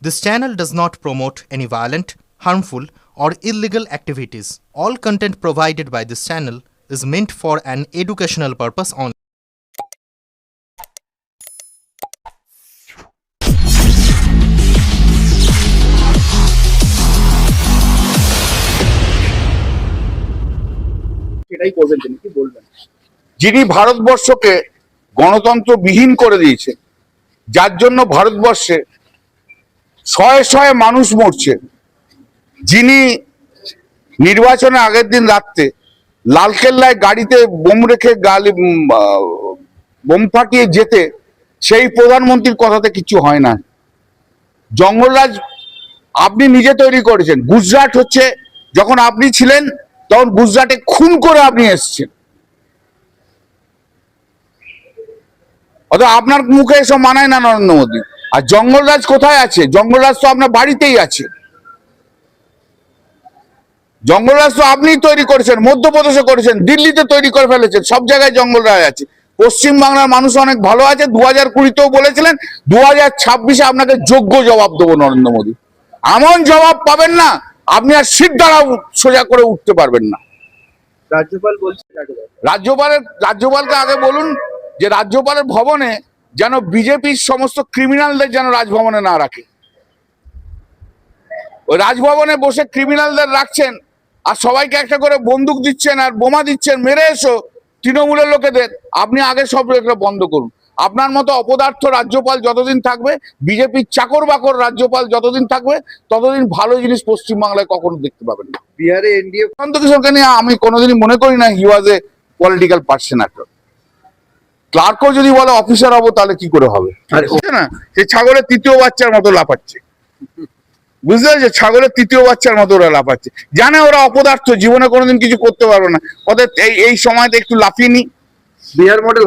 This channel does not promote any violent, harmful, or illegal activities. All content provided by this channel is meant for an educational purpose only. সেটাই করবেন তিনি, কি বলবেন? যিনি ভারতবর্ষকে গণতন্ত্রবিহীন করে দিয়েছে, যার জন্য ভারতবর্ষে শয়ে শয়ে মানুষ মরছে, যিনি নির্বাচনের আগের দিন রাত্রে লালকেল্লায় গাড়িতে বোম রেখে বোম ফাটিয়ে যেতে, সেই প্রধানমন্ত্রীর কথাতে কিছু হয় না। জঙ্গলরাজ আপনি নিজে তৈরি করেছেন। গুজরাট হচ্ছে, যখন আপনি ছিলেন তখন গুজরাটে খুন করে আপনি এসছেন, অথবা আপনার মুখে এসব মানায় না নরেন্দ্র মোদী। আর জঙ্গলরাজ কোথায় আছে? জঙ্গলরাজ তো আপনার বাড়িতেই আছে। জঙ্গলরাজ তো আপনিই তৈরি করেছেন, মধ্যপ্রদেশে করেছেন, দিল্লিতে তৈরি করে ফেলেছেন, সব জায়গায় জঙ্গলরাজ আছে। পশ্চিম বাংলার মানুষ অনেক ভালো আছে। 2020-তেও বলেছিলেন, 2026-এ আপনাকে যোগ্য জবাব দেবো নরেন্দ্র মোদী। এমন জবাব পাবেন না, আপনি আর সিট দ্বারা সোজা করে উঠতে পারবেন না। রাজ্যপাল বলছে কাকে বলে? রাজ্যপালকে আগে বলুন যে রাজ্যপালের ভবনে যেন বিজেপির সমস্ত ক্রিমিনালদের যেন রাজভবনে না রাখে। ওই রাজভবনে বসে ক্রিমিনালদের রাখছেন আর সবাইকে একটা করে বন্দুক দিচ্ছেন আর বোমা দিচ্ছেন, মেরে এসো তৃণমূলের লোকেদের। আপনি আগে সব এগুলো বন্ধ করুন। আপনার মতো অপদার্থ রাজ্যপাল যতদিন থাকবে, বিজেপির চাকর বাকর রাজ্যপাল যতদিন থাকবে, ততদিন ভালো জিনিস পশ্চিমবাংলায় কখনো দেখতে পাবেন না। বিহারে এনডিএ প্রশান্ত কিশোরকে নিয়ে আমি কোনোদিনই মনে করি না হি ওয়াজ এ পলিটিক্যাল পার্সন। একটা ক্লার্কও যদি বলে অফিসার হবো, তাহলে কি করে হবে? না, সে ছাগলের তৃতীয় বাচ্চার মতো লাফাচ্ছে, বুঝতে পারছে? ছাগলের তৃতীয় বাচ্চার মতো ওরা লাফাচ্ছে। জানে ওরা অপদার্থ, জীবনে কোনোদিন কিছু করতে পারবে না। ওদের এই সময়তে একটু লাফিয়ে নি। বিহার মডেল